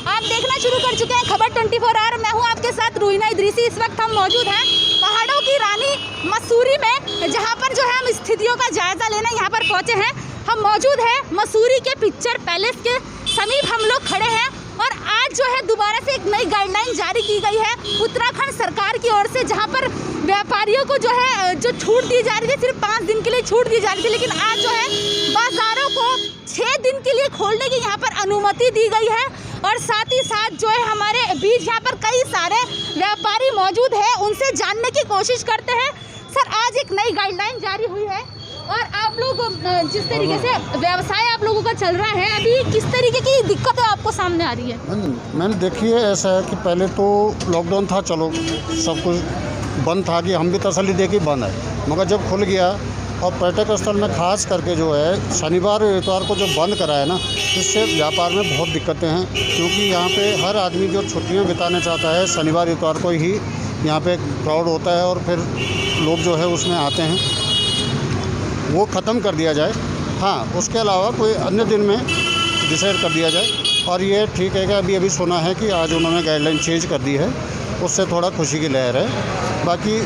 आप देखना शुरू कर चुके हैं खबर 24 आवर। मैं हूं आपके साथ रूहिना इदरीसी। इस वक्त हम मौजूद हैं पहाड़ों की रानी मसूरी में, जहां पर जो है हम स्थितियों का जायजा लेने यहां पर पहुंचे हैं। हम मौजूद हैं मसूरी के पिक्चर पैलेस के समीप हम लोग खड़े हैं और आज जो है दोबारा से एक नई गाइडलाइन जारी की गई है उत्तराखंड सरकार की ओर से, जहां पर व्यापारियों को जो है जो छूट दी जा रही थी, सिर्फ 5 दिन के लिए छूट दी जा रही थी, लेकिन आज जो है बाजारों को 6 दिन के लिए खोलने की यहाँ पर अनुमति दी गई है। और साथ ही साथ जो है हमारे बीच यहाँ पर कई सारे व्यापारी मौजूद है, उनसे जानने की कोशिश करते हैं। सर, आज एक नई गाइडलाइन जारी हुई है और आप लोग जिस तरीके से व्यवसाय आप लोगों का चल रहा है, अभी किस तरीके की दिक्कतें आपको सामने आ रही है? मैंने देखिए, ऐसा है कि पहले तो लॉकडाउन था, चलो सब कुछ बंद था कि हम भी तसल्ली दे के बंद है, मगर जब खुल गया और पर्यटक स्थल में खास करके जो है शनिवार और इतवार को जो बंद करा है ना, इससे व्यापार में बहुत दिक्कतें हैं। क्योंकि यहाँ पे हर आदमी जो छुट्टियाँ बिताना चाहता है शनिवार इतवार को ही यहाँ पे क्राउड होता है और फिर लोग जो है उसमें आते हैं, वो ख़त्म कर दिया जाए। हाँ, उसके अलावा कोई अन्य दिन में डिसाइड कर दिया जाए। और ये ठीक है कि अभी सुना है कि आज उन्होंने गाइडलाइन चेंज कर दी है, उससे थोड़ा खुशी की लहर है। बाकी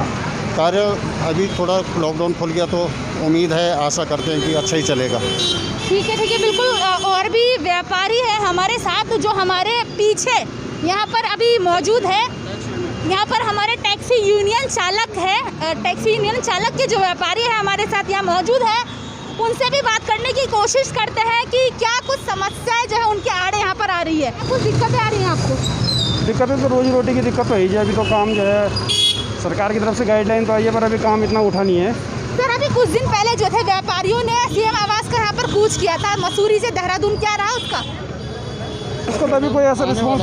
कार्य अभी थोड़ा लॉकडाउन खुल गया तो उम्मीद है, आशा करते हैं कि अच्छा ही चलेगा। ठीक है बिल्कुल। और भी व्यापारी है हमारे साथ जो हमारे पीछे यहाँ पर अभी मौजूद है। यहाँ पर हमारे टैक्सी यूनियन चालक है, टैक्सी यूनियन चालक के जो व्यापारी है हमारे साथ यहाँ मौजूद है, उनसे भी बात करने की कोशिश करते हैं कि क्या कुछ समस्याएं जो है उनके आड़े यहाँ पर आ रही है। कुछ दिक्कतें आ रही हैं आपको? दिक्कतें तो रोजी रोटी की दिक्कत तो है। अभी तो काम जो है सरकार की तरफ से गाइडलाइन तो आई है, पर अभी काम इतना उठा नहीं है। सर, अभी कुछ दिन पहले जो थे व्यापारियों ने सीएम आवास का यहाँ पर कूच किया था मसूरी से देहरादून, क्या रहा उसका? उसको तो अभी कोई ऐसा रिस्पॉन्स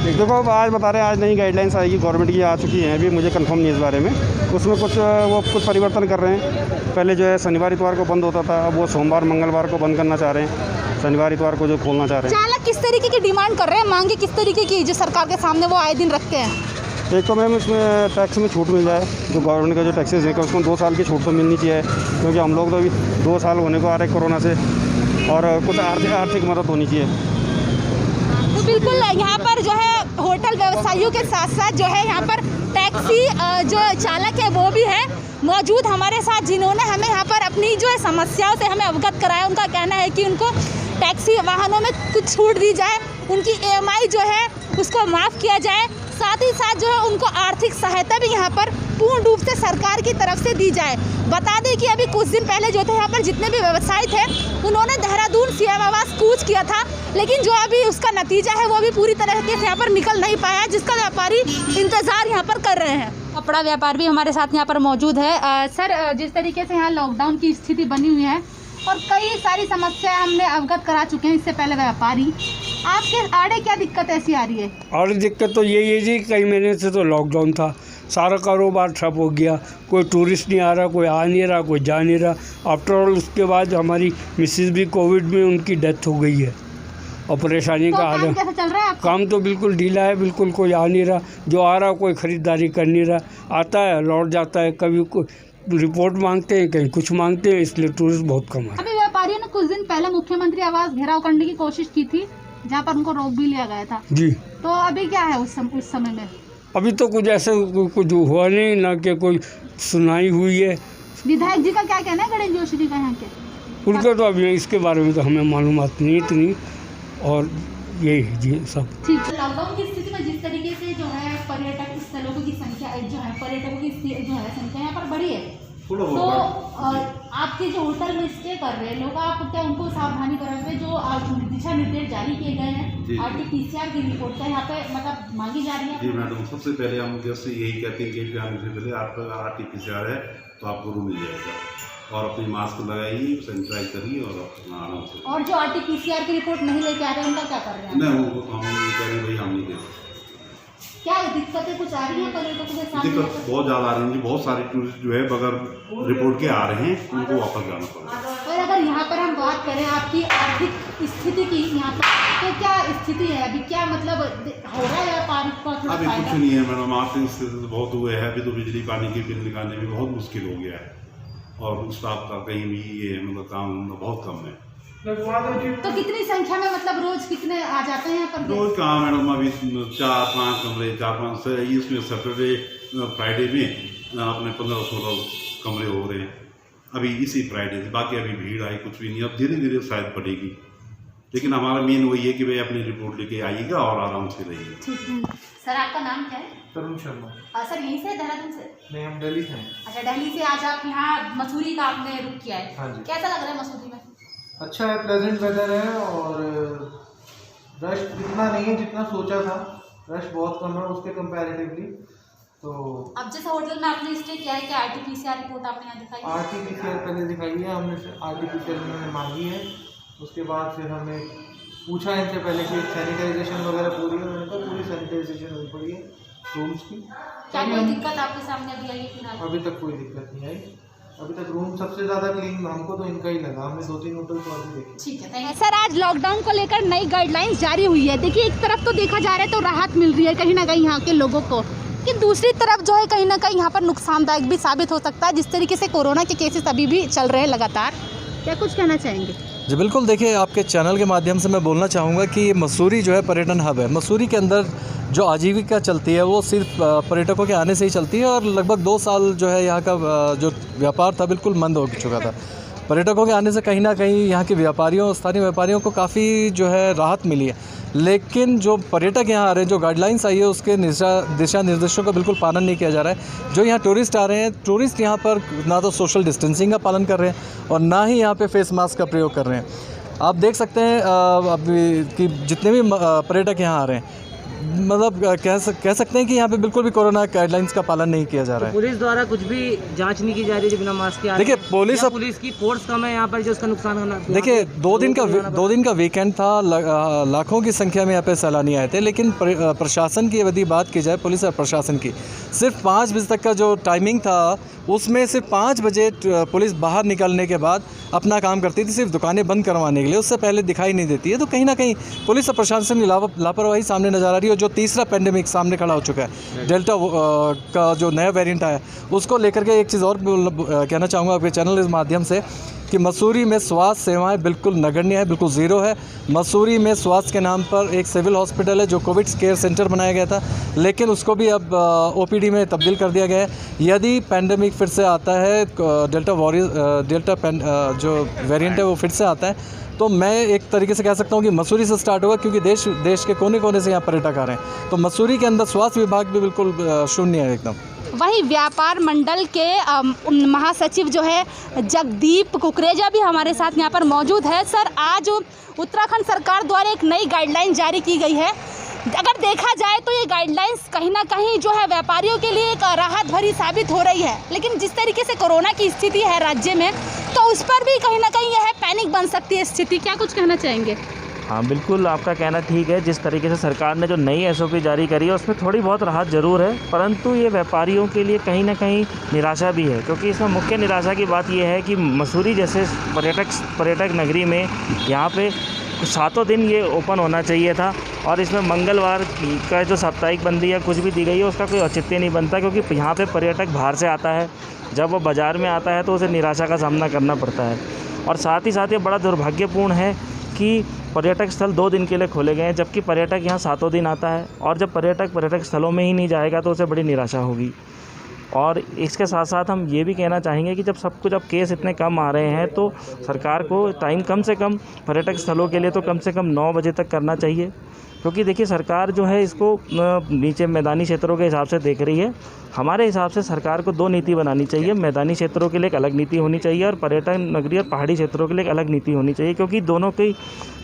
देखो, आज बता रहे हैं आज नई गाइडलाइंस आएगी, गवर्नमेंट की आ चुकी हैं, अभी मुझे कंफर्म नहीं है इस बारे में। उसमें कुछ परिवर्तन कर रहे हैं। पहले जो है शनिवार इतवार को बंद होता था, अब वो सोमवार मंगलवार को बंद करना चाह रहे हैं, शनिवार इतवार को जो खोलना चाह रहे हैं। चालक किस तरीके की डिमांड कर रहे हैं, मांगे किस तरीके की जो सरकार के सामने वो आए दिन रखते हैं? एक तो मैम इसमें टैक्स में छूट मिल जाए, जो गवर्नमेंट का जो टैक्सेस है उसको 2 साल की छूट तो मिलनी चाहिए, क्योंकि हम लोग तो अभी 2 साल होने को आ रहे हैं कोरोना से, और कुछ आर्थिक मदद होनी चाहिए। तो बिल्कुल यहाँ पर जो है होटल व्यवसायियों के साथ साथ जो है यहाँ पर टैक्सी जो चालक है वो भी है मौजूद हमारे साथ, जिन्होंने हमें यहाँ पर अपनी जो है समस्याओं से हमें अवगत कराया। उनका कहना है कि उनको टैक्सी वाहनों में कुछ छूट दी जाए, उनकी EMI जो है उसको माफ़ किया जाए, साथ ही साथ जो है उनको आर्थिक सहायता भी यहाँ पर पूर्ण रूप से सरकार की तरफ से दी जाए। बता दें कि अभी कुछ दिन पहले जो थे यहाँ पर जितने भी व्यवसायी थे उन्होंने देहरादून सीएम आवास कूच किया था, लेकिन जो अभी उसका नतीजा है वो अभी पूरी तरीके से यहाँ पर निकल नहीं पाया, जिसका व्यापारी इंतजार यहाँ पर कर रहे हैं। कपड़ा व्यापार भी हमारे साथ यहाँ पर मौजूद है। सर, जिस तरीके से यहाँ लॉकडाउन की स्थिति बनी हुई है और कई सारी समस्याएं हमने अवगत करा चुके हैं इससे पहले व्यापारी, आपके आड़े क्या दिक्कत ऐसी आ रही है? और दिक्कत तो यही है जी, कई महीने से तो लॉकडाउन था, सारा कारोबार ठप हो गया, कोई टूरिस्ट नहीं आ रहा, कोई आ नहीं रहा, कोई जा नहीं रहा। आफ्टर ऑल उसके बाद हमारी मिसेज भी कोविड में उनकी डेथ हो गई है और परेशानी का हाल है। कैसे चल रहा है आपका? काम तो बिल्कुल ढीला है, बिल्कुल कोई आ नहीं रहा, जो आ रहा कोई ख़रीदारी कर नहीं रहा, आता है लौट जाता है, कभी कोई रिपोर्ट मांगते हैं, कहीं कुछ मांगते हैं, इसलिए टूरिस्ट बहुत कम है। अभी व्यापारियों ने कुछ दिन पहले मुख्यमंत्री आवास घेराव करने की कोशिश की थी, जहाँ पर उनको रोक भी लिया गया था जी, तो अभी क्या है उस समय में? अभी तो कुछ ऐसा कुछ हुआ नहीं, ना कि कोई सुनाई हुई है। विधायक जी का क्या कहना है, गणेश जोशी जी का यहाँ के? उनका तो अभी इसके बारे में तो हमें मालूमात नहीं इतनी, और यही है जी सब ठीक है। लॉकडाउन की स्थिति में जिस तरीके से जो है पर्यटक स्थलों की संख्या जो है पर्यटकों की जो है संख्या यहाँ पर बढ़ी है, तो आपके जो होटल में स्टे कर रहे हैं लोग, आप क्या उनको सावधानी बरतने जो दिशा निर्देश जारी किए गए हैं, RT-PCR की रिपोर्ट का यहाँ पे मतलब मांगी जा रही है? जी मैडम, सबसे पहले हम जैसे यही कहते हैं कि आने से पहले आपका RT-PCR है तो आपको रूम मिल जाएगा, और अपनी मास्क लगाइए, सैनिटाइज करिए और अपना आराम से। और जो RT-PCR की रिपोर्ट नहीं लेके आ रहे हैं उनका क्या कर रहे हैं? नहीं, उनको हम ये कह रहे हैं भाई हम नहीं दे सकते। क्या दिक्कतें कुछ आ रही हैं पर्यटकों के साथ? दिक्कत बहुत ज़्यादा आ रही है, बहुत सारे टूरिस्ट जो है बगैर रिपोर्ट के आ रहे हैं, उनको वापस जाना पड़ेगा। और अगर यहाँ पर हम बात करें आपकी आर्थिक स्थिति की यहाँ पर, तो क्या स्थिति है अभी, क्या मतलब हो रहा है व्यापार का? अभी कुछ नहीं है मैडम, आर्थिक स्थिति तो बहुत हुए है, अभी तो बिजली पानी के बिल निकालने में बहुत मुश्किल हो गया है, और स्टाफ का कहीं भी ये मतलब काम बहुत कम है। तो कितनी संख्या में मतलब रोज कितने आ जाते हैं यहाँ पर? रोज कहाँ मैडम, अभी 4-5 कमरे, 4-5 से इसमें सैटरडे फ्राइडे में अपने 15-16 कमरे हो रहे हैं अभी इसी फ्राइडे से। बाकी अभी भीड़ आई कुछ भी नहीं, अब धीरे धीरे शायद बढ़ेगी, लेकिन हमारा मेन वही है कि भाई अपनी रिपोर्ट लेके आइएगा और आराम से रहिए। ठीक है सर, आपका नाम क्या है? तरुण शर्मा। सर यहीं से, देहरादून से? नहीं, हम दिल्ली से हैं। अच्छा, दिल्ली से आज आप यहाँ मसूरी का आपने रुक किया है। हाँ जी। कैसा लग रहा है मसूरी में? अच्छा है, प्लेजेंट वेदर है और रश इतना नहीं है जितना सोचा था। रश बहुत कम है उसके कंपैरेटिवली। तो अब जैसे होटल में आपने स्टे किया है, क्या RT-PCR रिपोर्ट आपने यहाँ दिखाई है? RT-PCR पहले दिखाई है हमने, RT-PCR उन्होंने मांगी है। उसके बाद फिर हमें पूछा इनसे पहले कि सैनिटाइजेशन वगैरह पूरी है, उन्होंने कहा पूरी सैनिटाइजेशन हुई पड़ी है रूम्स की। क्या कोई दिक्कत आपके सामने अभी आई है फिलहाल? अभी तक कोई दिक्कत नहीं आई। अभी तक रूम सबसे ज़्यादा क्लीन हमको तो इनका ही लगा। हमने 2-3 होटल तो अभी देखे। ठीक है, थैंक यू सर। आज लॉकडाउन को लेकर नई गाइडलाइंस जारी हुई है। देखिए, एक तरफ तो देखा जा रहा है तो राहत मिल रही है कहीं ना कहीं यहाँ के लोगों को, कि दूसरी तरफ जो है कहीं ना कहीं यहाँ पर नुकसानदायक भी साबित हो सकता है, जिस तरीके से कोरोना के केसेस अभी भी चल रहे हैं लगातार। क्या कुछ कहना चाहेंगे? जी बिल्कुल, देखिए आपके चैनल के माध्यम से मैं बोलना चाहूँगा कि मसूरी जो है पर्यटन हब है। मसूरी के अंदर जो आजीविका चलती है वो सिर्फ पर्यटकों के आने से ही चलती है, और लगभग 2 साल जो है यहाँ का जो व्यापार था बिल्कुल मंद हो चुका था। पर्यटकों के आने से कहीं ना कहीं यहाँ के व्यापारियों, स्थानीय व्यापारियों को काफ़ी जो है राहत मिली है। लेकिन जो पर्यटक यहाँ आ रहे हैं, जो गाइडलाइंस आई है उसके दिशा निर्देशों का बिल्कुल पालन नहीं किया जा रहा है। जो यहाँ टूरिस्ट आ रहे हैं, टूरिस्ट यहाँ पर ना तो सोशल डिस्टेंसिंग का पालन कर रहे हैं और ना ही यहाँ पे फेस मास्क का प्रयोग कर रहे हैं। आप देख सकते हैं अभी कि जितने भी पर्यटक यहाँ आ रहे हैं, मतलब कह सकते हैं कि यहाँ पे बिल्कुल भी कोरोना गाइडलाइंस का पालन नहीं किया जा रहा है। पुलिस द्वारा कुछ भी जांच नहीं की जा रही है बिना मास्क के। देखिए पुलिस की फोर्स कम है यहाँ पर जो उसका नुकसान होना। देखिए 2 दिन का वीकेंड था, लाखों की संख्या में यहाँ पे सैलानी आए थे, लेकिन प्रशासन की यदि बात की जाए, पुलिस और प्रशासन की, सिर्फ 5 बजे तक का जो टाइमिंग था उसमें सिर्फ 5 बजे पुलिस बाहर निकलने के बाद अपना काम करती थी, सिर्फ दुकानें बंद करवाने के लिए। उससे पहले दिखाई नहीं देती है। तो कहीं ना कहीं पुलिस और प्रशासन की लापरवाही सामने नजर आ रही है। जो तीसरा पेंडेमिक सामने खड़ा हो चुका है, डेल्टा का जो नया वेरिएंट आया, उसको लेकर के एक चीज़ और कहना चाहूँगा आपके चैनल के माध्यम से कि मसूरी में स्वास्थ्य सेवाएं बिल्कुल नगण्य है, बिल्कुल ज़ीरो है। मसूरी में स्वास्थ्य के नाम पर एक सिविल हॉस्पिटल है जो कोविड केयर सेंटर बनाया गया था, लेकिन उसको भी अब OPD में तब्दील कर दिया गया है। यदि पेंडेमिक फिर से आता है, डेल्टा जो वेरिएंट है वो फिर से आता है, तो मैं एक तरीके से कह सकता हूँ कि मसूरी से स्टार्ट होगा, क्योंकि देश के कोने कोने से यहाँ पर्यटक आ रहे हैं। तो मसूरी के अंदर स्वास्थ्य विभाग भी बिल्कुल शून्य है एकदम। वहीं व्यापार मंडल के महासचिव जो है जगदीप कुकरेजा भी हमारे साथ यहाँ पर मौजूद है। सर, आज उत्तराखंड सरकार द्वारा एक नई गाइडलाइन जारी की गई है। अगर देखा जाए तो ये गाइडलाइंस कहीं ना कहीं जो है व्यापारियों के लिए एक राहत भरी साबित हो रही है, लेकिन जिस तरीके से कोरोना की स्थिति है राज्य में, तो उस पर भी कहीं ना कहीं यह पैनिक बन सकती है स्थिति। क्या कुछ कहना चाहेंगे? हाँ बिल्कुल, आपका कहना ठीक है। जिस तरीके से सरकार ने जो नई SOP जारी करी है उसमें थोड़ी बहुत राहत ज़रूर है, परंतु ये व्यापारियों के लिए कहीं ना कहीं निराशा भी है, क्योंकि इसमें मुख्य निराशा की बात यह है कि मसूरी जैसे पर्यटक नगरी में यहाँ पे 7 दिन ये ओपन होना चाहिए था, और इसमें मंगलवार का जो साप्ताहिक बंदी या कुछ भी दी गई है उसका कोई औचित्य नहीं बनता, क्योंकि यहाँ पे पर्यटक बाहर से आता है, जब वो बाज़ार में आता है तो उसे निराशा का सामना करना पड़ता है। और साथ ही साथ ये बड़ा दुर्भाग्यपूर्ण है कि पर्यटक स्थल 2 दिन के लिए खोले गए हैं, जबकि पर्यटक यहाँ 7 दिन आता है, और जब पर्यटक स्थलों में ही नहीं जाएगा तो उसे बड़ी निराशा होगी। और इसके साथ साथ हम ये भी कहना चाहेंगे कि जब केस इतने कम आ रहे हैं तो सरकार को टाइम कम से कम पर्यटक स्थलों के लिए तो कम से कम 9 बजे तक करना चाहिए, क्योंकि देखिए सरकार जो है इसको नीचे मैदानी क्षेत्रों के हिसाब से देख रही है। हमारे हिसाब से सरकार को 2 नीति बनानी चाहिए। मैदानी क्षेत्रों के लिए एक अलग नीति होनी चाहिए और पर्यटन नगरी और पहाड़ी क्षेत्रों के लिए एक अलग नीति होनी चाहिए, क्योंकि दोनों की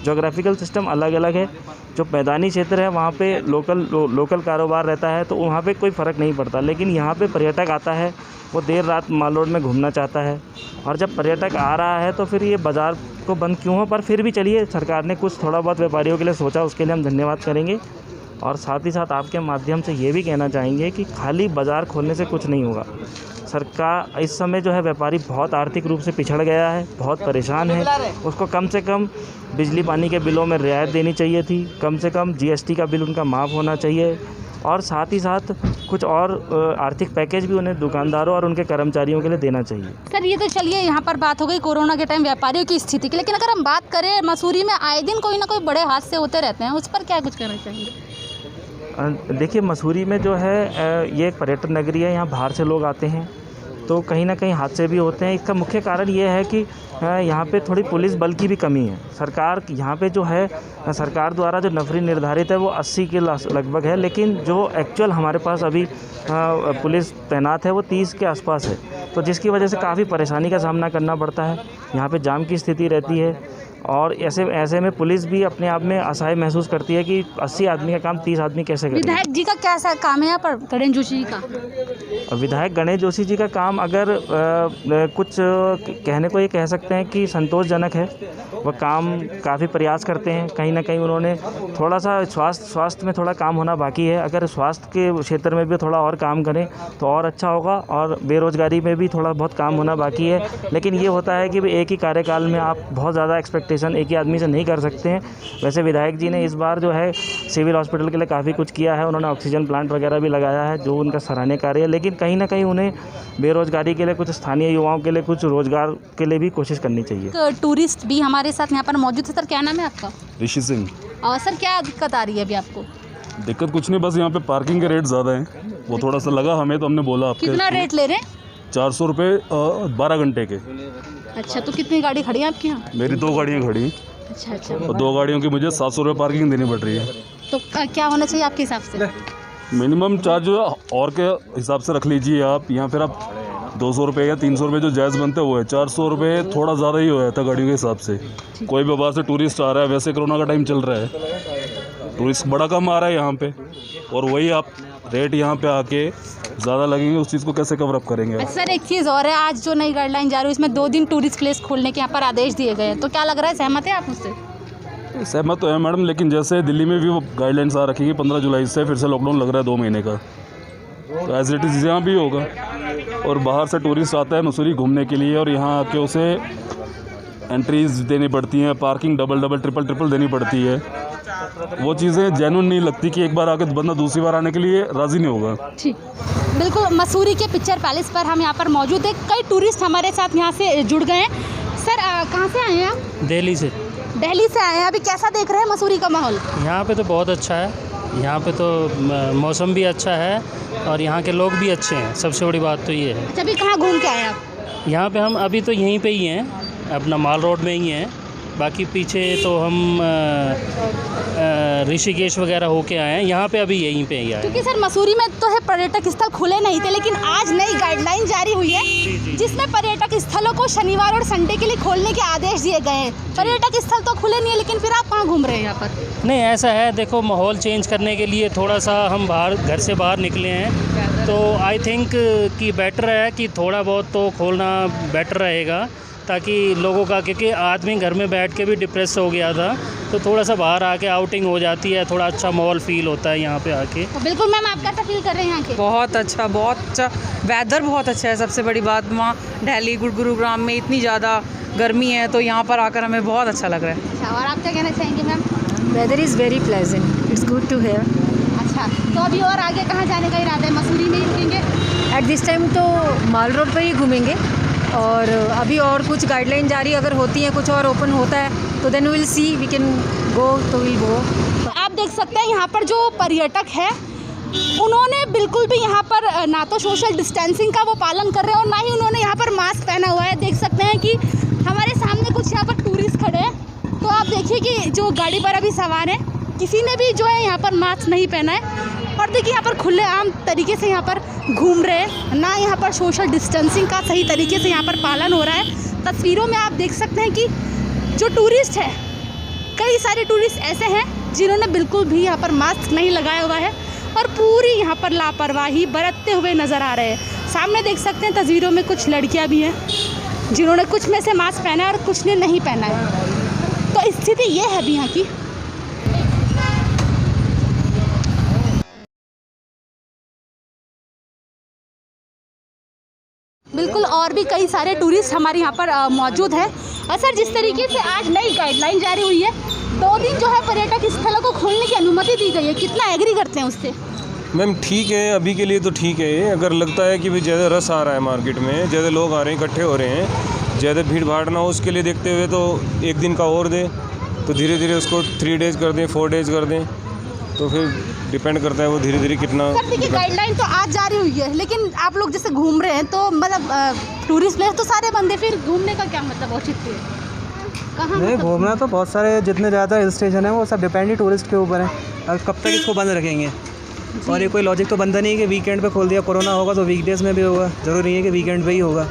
जोग्राफिकल सिस्टम अलग अलग है। जो मैदानी क्षेत्र है वहाँ पे लोकल कारोबार रहता है तो वहाँ पे कोई फ़र्क नहीं पड़ता, लेकिन यहाँ पे पर्यटक आता है, वो देर रात माल रोड में घूमना चाहता है, और जब पर्यटक आ रहा है तो फिर ये बाज़ार को बंद क्यों हो। पर फिर भी चलिए, सरकार ने कुछ थोड़ा बहुत व्यापारियों के लिए सोचा, उसके लिए हम धन्यवाद करेंगे। और साथ ही साथ आपके माध्यम से ये भी कहना चाहेंगे कि खाली बाज़ार खोलने से कुछ नहीं होगा। सरकार इस समय जो है व्यापारी बहुत आर्थिक रूप से पिछड़ गया है, बहुत परेशान है। उसको कम से कम बिजली पानी के बिलों में रियायत देनी चाहिए थी, कम से कम GST का बिल उनका माफ़ होना चाहिए, और साथ ही साथ कुछ और आर्थिक पैकेज भी उन्हें दुकानदारों और उनके कर्मचारियों के लिए देना चाहिए। सर ये तो चलिए यहाँ पर बात हो गई कोरोना के टाइम व्यापारियों की स्थिति की, लेकिन अगर हम बात करें मसूरी में आए दिन कोई ना कोई बड़े हादसे होते रहते हैं, उस पर क्या कुछ करना चाहिए? देखिए मसूरी में जो है ये एक पर्यटन नगरी है, यहाँ बाहर से लोग आते हैं तो कहीं ना कहीं हादसे भी होते हैं। इसका मुख्य कारण ये है कि यहाँ पे थोड़ी पुलिस बल की भी कमी है। सरकार यहाँ पे जो है सरकार द्वारा जो नफरी निर्धारित है वो 80 के लगभग है, लेकिन जो एक्चुअल हमारे पास अभी पुलिस तैनात है वो 30 के आसपास है, तो जिसकी वजह से काफ़ी परेशानी का सामना करना पड़ता है। यहाँ पे जाम की स्थिति रहती है और ऐसे में पुलिस भी अपने आप में असहाय महसूस करती है कि 80 आदमी का काम 30 आदमी कैसे करें। विधायक जी का क्या काम है यहाँ पर, गणेश जोशी जी का? विधायक गणेश जोशी जी का काम अगर कुछ कहने को ये कह सकते हैं कि संतोषजनक है। वह काम काफ़ी प्रयास करते हैं, कहीं ना कहीं उन्होंने थोड़ा सा स्वास्थ्य में थोड़ा काम होना बाकी है। अगर स्वास्थ्य के क्षेत्र में भी थोड़ा और काम करें तो और अच्छा होगा, और बेरोज़गारी में भी थोड़ा बहुत काम होना बाकी है। लेकिन ये होता है कि एक ही कार्यकाल में आप बहुत ज़्यादा एक्सपेक्टेशन एक ही आदमी से नहीं कर सकते हैं। वैसे विधायक जी ने इस बार जो है सिविल हॉस्पिटल के लिए काफ़ी कुछ किया है, उन्होंने ऑक्सीजन प्लांट वगैरह भी लगाया है जो उनका सराहनीय कार्य है। लेकिन कहीं ना कहीं उन्हें बेरोज़गारी के लिए, कुछ स्थानीय युवाओं के लिए कुछ रोज़गार के लिए भी कोशिश करनी चाहिए। टूरिस्ट भी हमारे साथ यहाँ पर मौजूद है। सर क्या नाम है आपका? ऋषि सिंह। और सर क्या दिक्कत आ रही है अभी आपको? दिक्कत कुछ नहीं, बस यहाँ पे पार्किंग के रेट ज़्यादा हैं, वो थोड़ा सा लगा हमें, तो हमने बोला आपके कितना रेट ले रहे हैं? 400 रुपये 12 घंटे के। अच्छा, तो कितनी गाड़ी खड़ी है आपके यहाँ? मेरी 2 गाड़ियाँ खड़ी हैं। अच्छा। और 2 गाड़ियों की मुझे 700 रुपये पार्किंग देनी पड़ रही है। तो क्या होना चाहिए आपके हिसाब से? मिनिमम चार्ज जो है और के हिसाब से रख लीजिए आप, यहाँ फिर आप 200 रुपये या 300 रुपये जो जायज़ बनते हैं वो है। 400 रुपये थोड़ा ज़्यादा ही हो जाता है गाड़ियों के हिसाब से। कोई भी बाहर से टूरिस्ट आ रहा है, वैसे कोरोना का टाइम चल रहा है, टूरिस्ट बड़ा कम आ रहा है यहाँ पे, और वही आप रेट यहाँ पे आके ज़्यादा लगेंगे, उस चीज़ को कैसे कवर अप करेंगे? सर एक चीज़ और है, आज जो नई गाइडलाइन जारी हुई इसमें 2 दिन टूरिस्ट प्लेस खोलने के यहाँ पर आदेश दिए गए हैं, तो क्या लग रहा है, सहमत है आप उससे? सहमत तो है मैडम, लेकिन जैसे दिल्ली में भी वो गाइडलाइंस आ रखी है 15 जुलाई से फिर से लॉकडाउन लग रहा है 2 महीने का, तो एज इट इज़ यहाँ भी होगा। और बाहर से टूरिस्ट आता है मसूरी घूमने के लिए, और यहाँ आके उसे एंट्रीज देनी पड़ती हैं, पार्किंग डबल ट्रिपल देनी पड़ती है। वो चीज़ें जेन्युइन नहीं लगती कि एक बार आके बंदा दूसरी बार आने के लिए राज़ी नहीं होगा। ठीक, बिल्कुल। मसूरी के पिक्चर पैलेस पर हम यहाँ पर मौजूद है, कई टूरिस्ट हमारे साथ यहाँ से जुड़ गए हैं। सर कहाँ से आए हैं आप? दिल्ली से। दिल्ली से आए हैं, अभी कैसा देख रहे हैं मसूरी का माहौल? यहाँ पे तो बहुत अच्छा है, यहाँ पे तो मौसम भी अच्छा है और यहाँ के लोग भी अच्छे हैं, सबसे बड़ी बात तो ये है। अच्छा, अभी कहाँ घूम के आए आप? यहाँ पे हम अभी तो यहीं पे ही हैं, अपना माल रोड में ही हैं, बाकी पीछे तो हम ऋषिकेश वगैरह होके आए हैं, यहाँ पे अभी यहीं पे ही आए। क्योंकि सर मसूरी में तो है पर्यटक स्थल खुले नहीं थे, लेकिन आज नई गाइडलाइन जारी हुई है जिसमें पर्यटक स्थलों को शनिवार और संडे के लिए खोलने के आदेश दिए गए हैं। पर्यटक स्थल तो खुले नहीं है, लेकिन फिर आप कहाँ घूम रहे हैं यहाँ पर? नहीं, ऐसा है, देखो माहौल चेंज करने के लिए थोड़ा सा हम घर से बाहर निकले हैं, तो आई थिंक कि बेटर है कि थोड़ा बहुत तो खोलना बेटर रहेगा, ताकि लोगों का, क्योंकि आदमी घर में बैठ के भी डिप्रेस हो गया था, तो थोड़ा सा बाहर आके आउटिंग हो जाती है, थोड़ा अच्छा माहौल फील होता है यहाँ पे आके। तो बिल्कुल मैम, आप कैसा फील कर रहे हैं यहाँ के? बहुत अच्छा वेदर बहुत अच्छा है। सबसे बड़ी बात, वहाँ दिल्ली गुरुग्राम में इतनी ज़्यादा गर्मी है, तो यहाँ पर आकर हमें बहुत अच्छा लग रहा है। अच्छा, और आप क्या कहना चाहेंगे ma'am? Weather is very pleasant, it's good to here. अच्छा, तो अभी और आगे कहाँ जाने का इरादा है? मसूरी में ही रुकेंगे एट दिस टाइम? तो माल रोड पर ही घूमेंगे, और अभी और कुछ गाइडलाइन जारी अगर होती हैं, कुछ और ओपन होता है तो then will see, we can go, तो विल गो। आप देख सकते हैं यहाँ पर जो पर्यटक है उन्होंने बिल्कुल भी यहाँ पर ना तो सोशल डिस्टेंसिंग का वो पालन कर रहे हैं और ना ही उन्होंने यहाँ पर मास्क पहना हुआ है। देख सकते हैं कि हमारे सामने कुछ यहाँ पर टूरिस्ट खड़े हैं, तो आप देखिए कि जो गाड़ी पर अभी सवार हैं किसी ने भी जो है यहाँ पर मास्क नहीं पहना है, और देखिए यहाँ पर खुले आम तरीके से यहाँ पर घूम रहे हैं, ना यहाँ पर सोशल डिस्टेंसिंग का सही तरीके से यहाँ पर पालन हो रहा है। तस्वीरों में आप देख सकते हैं कि जो टूरिस्ट है, कई सारे टूरिस्ट ऐसे हैं जिन्होंने बिल्कुल भी यहाँ पर मास्क नहीं लगाया हुआ है और पूरी यहाँ पर लापरवाही बरतते हुए नज़र आ रहे हैं। सामने देख सकते हैं तस्वीरों में कुछ लड़कियाँ भी हैं जिन्होंने कुछ में से मास्क पहना है और कुछ ने नहीं पहना है। तो स्थिति ये है अभी यहाँ की। बिल्कुल, और भी कई सारे टूरिस्ट हमारे यहाँ पर मौजूद हैं। और सर, जिस तरीके से आज नई गाइडलाइन जारी हुई है, 2 दिन जो है पर्यटक स्थलों को खोलने की अनुमति दी गई है, कितना एग्री करते हैं उससे? मैम ठीक है, अभी के लिए तो ठीक है। अगर लगता है कि भाई ज़्यादा रस आ रहा है मार्केट में, ज़्यादा लोग आ रहे हैं, इकट्ठे हो रहे हैं, ज़्यादा भीड़ भाड़ ना हो, उसके लिए देखते हुए तो एक दिन का और दें, तो धीरे धीरे उसको 3 डेज़ कर दें, 4 डेज़ कर दें, तो फिर डिपेंड करता है वो धीरे धीरे कितना। सर देखिए गाइडलाइन तो आज जारी हुई है, लेकिन आप लोग जैसे घूम रहे हैं तो मतलब टूरिस्ट प्लेस तो सारे बंद है, फिर घूमने का क्या मतलब औचित्य है? कहाँ नहीं, घूमना तो बहुत सारे जितने ज़्यादा हिल स्टेशन है वो सब डिपेंड ही टूरिस्ट के ऊपर है। अब कब तक इसको बंद रखेंगे? और ये कोई लॉजिक तो बनता नहीं है कि वीकेंड पे खोल दिया, कोरोना होगा तो वीकडेज़ में भी होगा, ज़रूरी नहीं है कि वीकेंड पे ही होगा।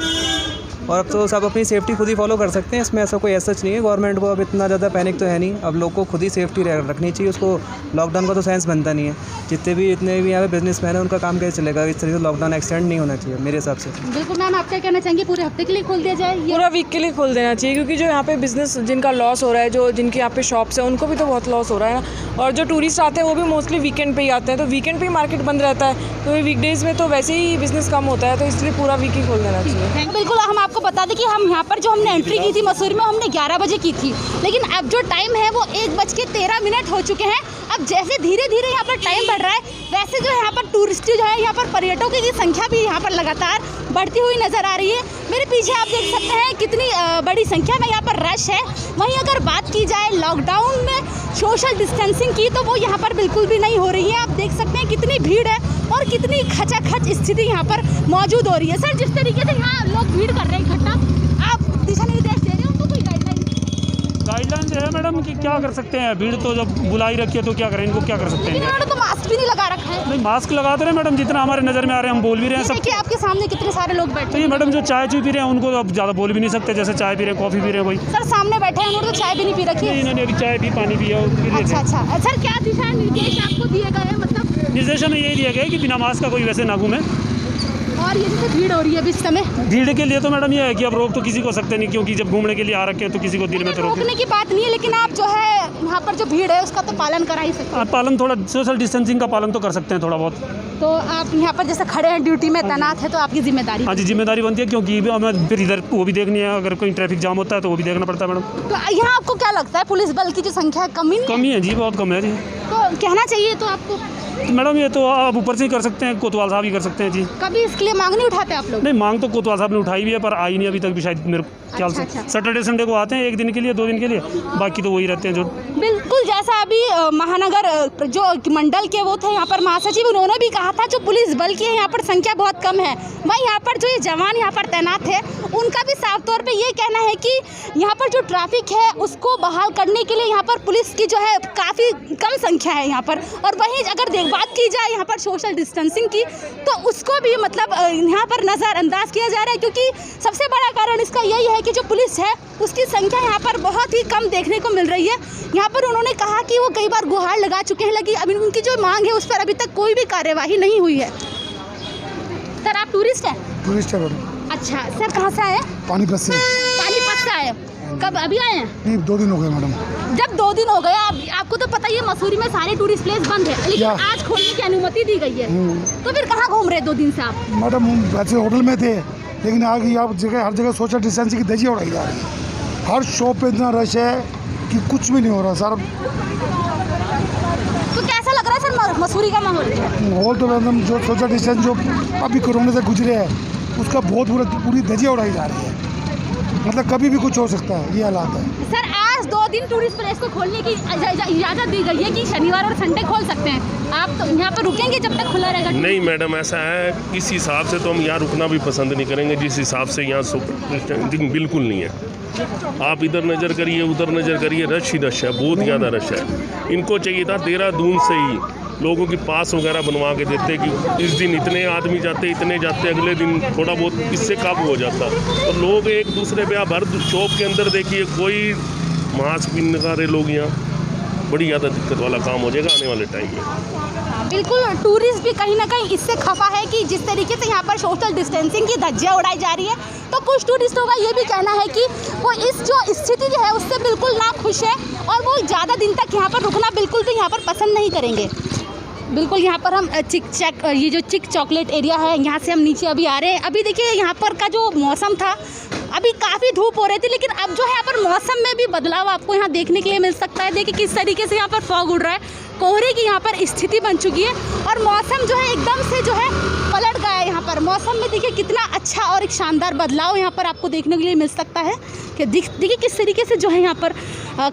और अब तो सब अपनी सेफ्टी खुद ही फॉलो कर सकते हैं, इसमें ऐसा कोई ऐसा नहीं है। गवर्नमेंट को अब इतना ज़्यादा पैनिक तो है नहीं, अब लोग को खुद ही सेफ्टी रखनी चाहिए। उसको लॉकडाउन का तो सेंस बनता नहीं है। जितने भी यहाँ पे बिजनेसमैन है उनका काम कैसे चलेगा? इस तरीके से लॉकडाउन एक्सटेंड नहीं होना चाहिए मेरे हिसाब से। बिल्कुल मैम, आप क्या कहना चाहेंगे? पूरे हफ्ते के लिए खोल दिया जाए? पूरा वीक के लिए खोल देना चाहिए, क्योंकि जो यहाँ पे बिजनेस जिनका लॉस हो रहा है, जो जिनके यहाँ पे शॉप्स है, उनको भी तो बहुत लॉस हो रहा है ना। और जो टूरिस्ट आते हैं वो भी मोस्टली वीकेंड पे ही आते हैं, तो वीकेंड पे ही मार्केट बंद रहता है, तो वीकडेज़ में तो वैसे ही बिजनेस कम होता है, तो इसलिए पूरा वीक ही खोल देना चाहिए। बिल्कुल, हम आपको बता दें कि हम यहाँ पर जो हमने एंट्री की थी मसूरी में, हमने 11 बजे की थी, लेकिन अब जो टाइम है वो 1:13 हो चुके हैं। अब जैसे धीरे धीरे यहाँ पर टाइम बढ़ रहा है, वैसे जो यहाँ पर टूरिस्ट जो है, यहाँ पर पर्यटकों की संख्या भी यहाँ पर लगातार बढ़ती हुई नज़र आ रही है। मेरे पीछे आप देख सकते हैं कितनी बड़ी संख्या में यहाँ पर रश है। वहीं अगर बात की जाए लॉकडाउन में सोशल डिस्टेंसिंग की, तो वो यहाँ पर बिल्कुल भी नहीं हो रही है। आप देख सकते हैं कितनी भीड़ है और कितनी खचाखच स्थिति यहाँ पर मौजूद हो रही है। सर, जिस तरीके से यहाँ लोग भीड़ कर रहे हैं इकट्ठा, आप दिशा निर्देश दे रहे हैं उनको? कोई गाइडलाइन जो है मैडम कि क्या कर सकते हैं, भीड़ तो जब बुलाई रखी है तो क्या करें, इनको क्या कर सकते हैं? इन्होंने तो मास्क भी नहीं लगा रखा है। नहीं, मास्क लगाते रहे मैडम, जितना हमारे नज़र में आ रहे हैं हम बोल भी रहे हैं सब। देखिए आपके सामने कितने सारे लोग बैठे तो ये मैडम जो चाय पी रहे हैं उनको अब ज़्यादा बोल भी नहीं सकते, जैसे चाय पी रहे हैं, कॉफ़ी पी रहे हैं कोई। सर सामने बैठे हैं, उन्होंने तो चाय भी नहीं पी रखी है। इन्होंने अभी चाय पी, पानी पिया। अच्छा। सर, क्या दिशा निर्देश आपको दिए गए हैं? मतलब निर्देश में यही दिया गया है कि बिना मास्क का कोई वैसे ना घूमे। और ये जैसे भीड़ हो रही है इस समय, भीड़ के लिए तो मैडम ये है कि अब रोक तो किसी को सकते नहीं, क्योंकि जब घूमने के लिए आ रखे हैं तो किसी को दिन में तो रोकने की बात नहीं है, लेकिन आप जो है यहाँ पर जो भीड़ है उसका तो पालन करा ही सकते हैं। पालन थोड़ा सोशल डिस्टेंसिंग का पालन तो कर सकते हैं थोड़ा बहुत। तो आप यहाँ पर जैसे खड़े हैं, ड्यूटी में तैनात है, तो आपकी जिम्मेदारी। हाँ जी, जिम्मेदारी बनती है, क्योंकि हमें फिर इधर वो भी देखनी है, अगर कोई ट्रैफिक जाम होता है तो वो भी देखना पड़ता है मैडम। तो यहाँ आपको क्या लगता है, पुलिस बल की जो संख्या है कमी है जी, बहुत कम है जी। तो कहना चाहिए तो आपको तो मैडम ये तो आप ऊपर से ही कर सकते हैं, कोतवाल साहब ही कर सकते हैं जी। कभी इसके लिए मांग नहीं उठाते आप लोग? नहीं, मांग तो कोतवाल साहब ने उठाई भी है, पर आई नहीं अभी तक भी, शायद मेरे ख्याल से। सैटरडे संडे को आते हैं, 1 दिन के लिए, 2 दिन के लिए, बाकी तो वही रहते हैं जो। बिल्कुल, जैसा अभी महानगर जो मंडल के वो थे यहाँ पर महासचिव, उन्होंने भी कहा था जो पुलिस बल की है यहाँ पर संख्या बहुत कम है। वहीं यहाँ पर जो ये जवान यहाँ पर तैनात है, उनका भी साफ तौर पे ये कहना है कि यहाँ पर जो ट्रैफिक है उसको बहाल करने के लिए यहाँ पर पुलिस की जो है काफ़ी कम संख्या है यहाँ पर। और वहीं अगर बात की जाए यहाँ पर सोशल डिस्टेंसिंग की, तो उसको भी मतलब यहाँ पर नज़रअंदाज किया जा रहा है, क्योंकि सबसे बड़ा कारण इसका यही है कि जो पुलिस है उसकी संख्या यहाँ पर बहुत ही कम देखने को मिल रही है। यहाँ पर उन्होंने कहा कि वो कई बार गुहार लगा चुके हैं, लेकिन अभी उनकी जो मांग है उस पर अभी तक कोई भी कार्यवाही नहीं हुई है। सर, आप टूरिस्ट हैं? टूरिस्ट है मैडम। अच्छा सर, कहाँ से आए? पानीपत से। पानीपत से आए? कब अभी आए हैं? नहीं, 2 दिन हो गए मैडम। जब 2 दिन हो गए, आपको तो पता ही है मसूरी में सारे टूरिस्ट प्लेस बंद है, लेकिन आज खोलने की अनुमति दी गई है, तो फिर कहाँ घूम रहे 2 दिन से आप? मैडम हम वैसे होटल में थे, लेकिन आगे आप जगह हर जगह सोशल डिस्टेंसिंग की धज्जियां उड़ाई जा रही है। हर शॉप पे इतना रश है कि कुछ भी नहीं हो रहा सर। तो कैसा लग रहा है सर मसूरी का माहौल? माहौल तो मैडम जो सोशल डिस्टेंस जो अभी कोरोना से गुजरे हैं उसका बहुत पूरी धज्जियां उड़ाई जा रही है। मतलब कभी भी कुछ हो सकता है, ये हालात है। सर, आज 2 दिन टूरिस्ट प्लेस को खोलने की इजाज़त दी गई है कि शनिवार और संडे खोल सकते हैं। आप तो यहाँ पर रुकेंगे जब तक खुला रहेगा? नहीं मैडम, ऐसा है, इस हिसाब से तो हम यहाँ रुकना भी पसंद नहीं करेंगे, जिस हिसाब से यहाँ बिल्कुल नहीं है। आप इधर नज़र करिए, उधर नज़र करिए, रश ही रश है, बहुत ज़्यादा रश है। इनको चाहिए था देहरादून से ही लोगों की पास वगैरह बनवा के देते कि इस दिन इतने आदमी जाते, इतने जाते, अगले दिन थोड़ा बहुत इससे काबू हो जाता। तो लोग एक दूसरे पे, आप हर शॉप के अंदर देखिए कोई मास्क भी नहीं लगा रहे लोग, यहाँ बड़ी ज़्यादा दिक्कत वाला काम हो जाएगा आने वाले टाइम में। बिल्कुल, टूरिस्ट भी कहीं ना कहीं इससे खफा है कि जिस तरीके से यहाँ पर सोशल डिस्टेंसिंग की धज्जियां उड़ाई जा रही है, तो कुछ टूरिस्टों का ये भी कहना है कि वो इस जो स्थिति जो है उससे बिल्कुल ना खुश है और वो ज़्यादा दिन तक यहाँ पर रुकना बिल्कुल भी यहाँ पर पसंद नहीं करेंगे। बिल्कुल, यहाँ पर हम ये जो चिक चॉकलेट एरिया है, यहाँ से हम नीचे अभी आ रहे हैं। अभी देखिए यहाँ पर का जो मौसम था अभी काफ़ी धूप हो रही थी, लेकिन अब जो है यहाँ पर मौसम में भी बदलाव आपको यहाँ देखने के लिए मिल सकता है। देखिए किस तरीके से यहाँ पर फॉग उड़ रहा है, कोहरे की यहाँ पर स्थिति बन चुकी है और मौसम जो है एकदम से जो है पलट गया है। यहाँ पर मौसम में देखिए कितना अच्छा और एक शानदार बदलाव यहाँ पर आपको देखने के लिए मिल सकता है कि देखिए किस तरीके से जो है यहाँ पर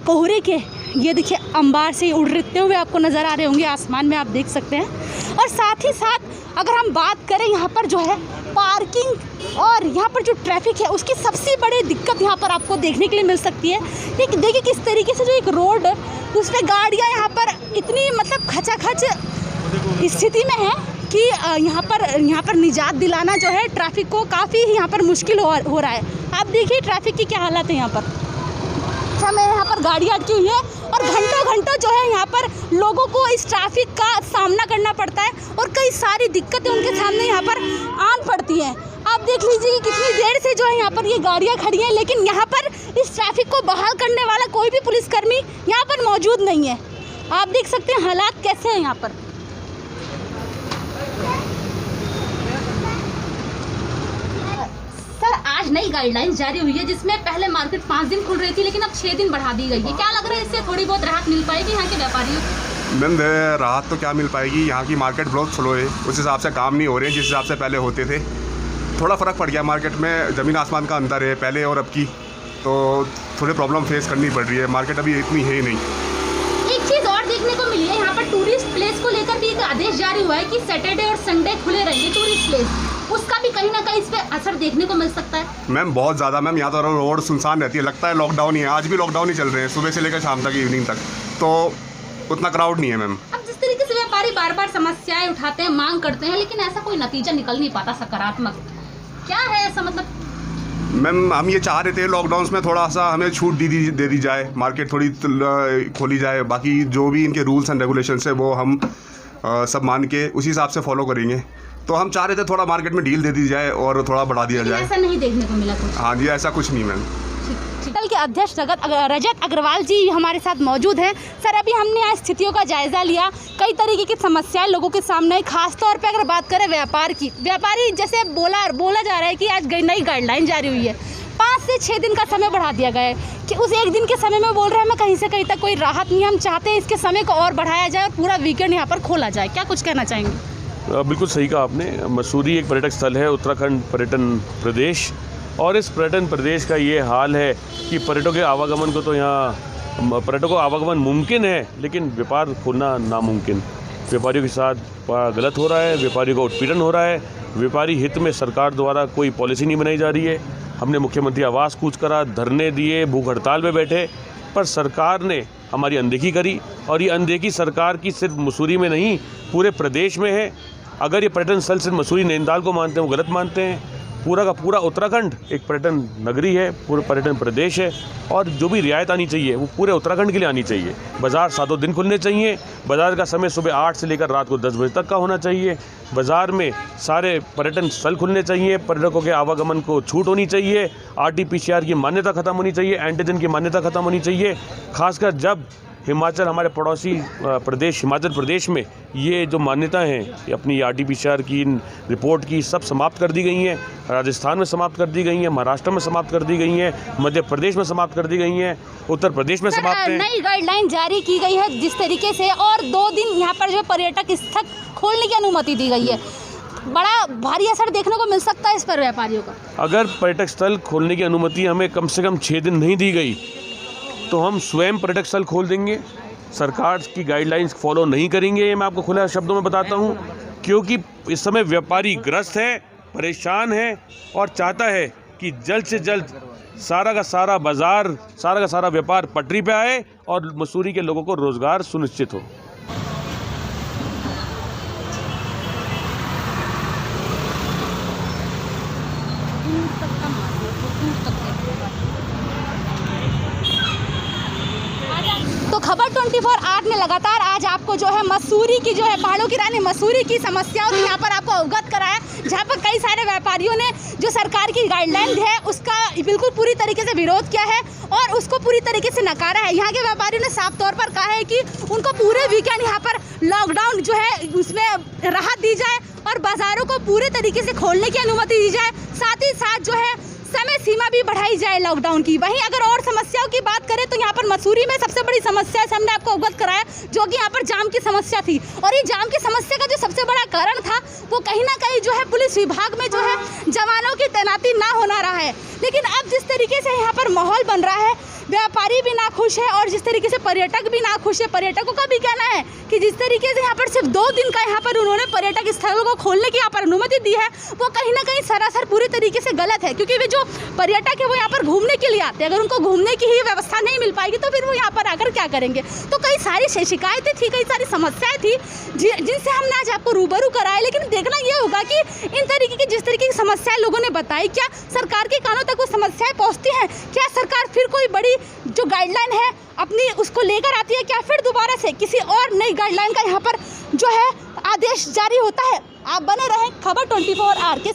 कोहरे के ये देखिए अंबार से उड़ते हुए आपको नज़र आ रहे होंगे, आसमान में आप देख सकते हैं। और साथ ही साथ अगर हम बात करें यहाँ पर जो है पार्किंग और यहाँ पर जो ट्रैफिक है उसकी सबसे बड़ी दिक्कत यहाँ पर आपको देखने के लिए मिल सकती है। देखिए किस तरीके से जो एक रोड उस पर गाड़ियाँ यहाँ पर इतनी मतलब खचाखच स्थिति में है कि यहाँ पर निजात दिलाना जो है ट्रैफिक को काफ़ी यहाँ पर मुश्किल हो रहा है। आप देखिए ट्रैफिक की क्या हालत है यहाँ पर, समय यहाँ पर गाड़ियाँ अटकी हुई है और घंटों जो है यहाँ पर लोगों को इस ट्रैफिक का सामना करना पड़ता है और कई सारी दिक्कतें उनके सामने यहाँ पर आन पड़ती हैं। आप देख लीजिए कितनी देर से जो है यहाँ पर ये गाड़ियाँ खड़ी हैं, लेकिन यहाँ पर इस ट्रैफिक को बहाल करने वाला कोई भी पुलिसकर्मी यहाँ पर मौजूद नहीं है। आप देख सकते हैं हालात कैसे हैं यहाँ पर। सर, आज नई गाइडलाइंस जारी हुई है जिसमें पहले मार्केट 5 दिन खुल रही थी, लेकिन अब 6 दिन बढ़ा दी गई है। क्या लग रहा है इससे थोड़ी बहुत राहत मिल पाएगी यहाँ के व्यापारियों को? मैम राहत तो क्या मिल पाएगी, यहाँ की मार्केट बहुत स्लो है, उस हिसाब से काम नहीं हो रहे हैं जिस हिसाब से पहले होते थे। थोड़ा फ़र्क पड़ गया मार्केट में, ज़मीन आसमान का अंतर है पहले और अब की, तो थोड़ी प्रॉब्लम फेस करनी पड़ रही है। मार्केट अभी इतनी है ही नहीं। एक चीज़ और देखने को मिली है, यहाँ पर टूरिस्ट प्लेस को लेकर भी एक आदेश जारी हुआ है कि सैटरडे और संडे खुले रहेंगे टूरिस्ट प्लेस, उसका भी कहीं ना कहीं इस पर असर देखने को मिल सकता है। मैम बहुत ज़्यादा मैम, यहाँ तो रोड सुनसान रहती है, लगता है लॉकडाउन ही है। आज भी लॉकडाउन ही चल रहे हैं, सुबह से लेकर शाम तक, इवनिंग तक, तो उतना क्राउड नहीं है मैम। अब जिस तरीके से व्यापारी बार बार समस्याएं उठाते हैं, मांग करते हैं, लेकिन ऐसा कोई नतीजा निकल नहीं पाता सकारात्मक, क्या है ऐसा मतलब? मैम हम ये चाह रहे थे लॉकडाउन में थोड़ा सा हमें छूट दे दी जाए, मार्केट थोड़ी खोली जाए, बाकी जो भी इनके रूल्स एंड रेगुलेशंस है वो हम सब मान के उसी हिसाब से फॉलो करेंगे। तो हम चाह रहे थे थोड़ा मार्केट में डील दे दी जाए और थोड़ा बढ़ा दिया जाए। ऐसा नहीं देखने को मिला कुछ? हाँ जी, ऐसा कुछ नहीं मैम। दल के अध्यक्ष रजत अग्रवाल जी हमारे साथ मौजूद हैं। सर, अभी हमने यहाँ स्थितियों का जायज़ा लिया, कई तरीके की समस्याएं लोगों के सामने, खासतौर पे अगर बात करें व्यापार की, व्यापारी जैसे बोला जा रहा है कि आज नई गाइडलाइन जारी हुई है, 5 से 6 दिन का समय बढ़ा दिया गया है कि उस एक दिन के समय में बोल रहे हैं मैं कहीं से कहीं तक कोई राहत नहीं, हम चाहते हैं इसके समय को और बढ़ाया जाए और पूरा वीकेंड यहाँ पर खोला जाए। क्या कुछ कहना चाहेंगे? बिल्कुल सही कहा आपने। मसूरी एक पर्यटक स्थल है, उत्तराखंड पर्यटन प्रदेश, और इस पर्यटन प्रदेश का ये हाल है कि पर्यटकों के आवागमन को तो यहाँ पर्यटकों का आवागमन मुमकिन है, लेकिन व्यापार खोलना नामुमकिन। व्यापारियों के साथ गलत हो रहा है, व्यापारियों का उत्पीड़न हो रहा है, व्यापारी हित में सरकार द्वारा कोई पॉलिसी नहीं बनाई जा रही है। हमने मुख्यमंत्री आवास कूच करा, धरने दिए, भूख हड़ताल में बैठे, पर सरकार ने हमारी अनदेखी करी, और ये अनदेखी सरकार की सिर्फ मसूरी में नहीं पूरे प्रदेश में है। अगर ये पर्यटन स्थल सिर्फ मसूरी नैनीताल को मानते हैं वो गलत मानते हैं। पूरा का पूरा उत्तराखंड एक पर्यटन नगरी है, पूरा पर्यटन प्रदेश है, और जो भी रियायत आनी चाहिए वो पूरे उत्तराखंड के लिए आनी चाहिए। बाज़ार 7 दिन खुलने चाहिए, बाज़ार का समय सुबह 8 से लेकर रात को 10 बजे तक का होना चाहिए। बाज़ार में सारे पर्यटन स्थल खुलने चाहिए, पर्यटकों के आवागमन को छूट होनी चाहिए, RT-PCR की मान्यता ख़त्म होनी चाहिए, एंटीजन की मान्यता ख़त्म होनी चाहिए। खासकर जब हिमाचल, हमारे पड़ोसी प्रदेश हिमाचल प्रदेश में ये जो मान्यताएं हैं अपनी RT-PCR की रिपोर्ट की सब समाप्त कर दी गई हैं। राजस्थान में समाप्त कर दी गई हैं, महाराष्ट्र में समाप्त कर दी गई हैं, मध्य प्रदेश में समाप्त कर दी गई हैं, उत्तर प्रदेश में समाप्त है। नई गाइडलाइन जारी की गई है जिस तरीके से, और 2 दिन यहाँ पर जो पर्यटक स्थल खोलने की अनुमति दी गई है, बड़ा भारी असर देखने को मिल सकता है इस पर व्यापारियों का। अगर पर्यटक स्थल खोलने की अनुमति हमें कम से कम 6 दिन नहीं दी गई तो हम स्वयं पर्यटक स्थल खोल देंगे। सरकार की गाइडलाइंस फॉलो नहीं करेंगे, ये मैं आपको खुला शब्दों में बताता हूँ, क्योंकि इस समय व्यापारी ग्रस्त है, परेशान है, और चाहता है कि जल्द से जल्द सारा का सारा बाज़ार, सारा का सारा व्यापार पटरी पे आए और मसूरी के लोगों को रोज़गार सुनिश्चित हो। तो खबर 24/8 ने लगातार आज आपको जो है मसूरी की जो है पहाड़ों की रानी मसूरी की समस्याओं को यहाँ पर आपको अवगत कराया, जहाँ पर कई सारे व्यापारियों ने जो सरकार की गाइडलाइन है उसका बिल्कुल पूरी तरीके से विरोध किया है और उसको पूरी तरीके से नकारा है। यहाँ के व्यापारियों ने साफ तौर पर कहा है कि उनको पूरे वीकेंड यहाँ पर लॉकडाउन जो है उसमें राहत दी जाए और बाज़ारों को पूरे तरीके से खोलने की अनुमति दी जाए। साथ ही साथ जो है समय सीमा भी बढ़ाई जाए लॉकडाउन की। वहीं अगर और समस्याओं की बात करें तो यहाँ पर मसूरी में सबसे बड़ी समस्या से हमने आपको अवगत कराया, जो कि यहाँ पर जाम की समस्या थी। और ये जाम की समस्या का जो सबसे बड़ा कारण था वो कहीं ना कहीं जो है पुलिस विभाग में जो है जवानों की तैनाती ना होना रहा है। लेकिन अब जिस तरीके से यहाँ पर माहौल बन रहा है, व्यापारी भी ना खुश है और जिस तरीके से पर्यटक भी ना खुश है। पर्यटकों का भी कहना है कि जिस तरीके से यहाँ पर सिर्फ 2 दिन का यहाँ पर उन्होंने पर्यटक स्थलों को खोलने की यहाँ पर अनुमति दी है, वो कहीं ना कहीं सरासर पूरी तरीके से गलत है। क्योंकि वे जो पर्यटक है वो यहाँ पर घूमने के लिए आते हैं, अगर उनको घूमने की ही व्यवस्था नहीं मिल पाएगी तो फिर वो यहाँ पर आकर क्या करेंगे। तो कई सारी शिकायतें थी, कई सारी समस्याएं थी जिनसे हमने आज आपको रूबरू कराया। लेकिन देखना ये होगा कि इन तरीके की जिस तरीके की समस्याएं लोगों ने बताई, क्या सरकार के कानों तक वो समस्याएं पहुँचती हैं? क्या सरकार फिर कोई बड़ी जो गाइडलाइन है अपनी उसको लेकर आती है, क्या फिर दोबारा से किसी और नई गाइडलाइन का यहाँ पर जो है आदेश जारी होता है? आप बने रहें खबर 24 आवर के।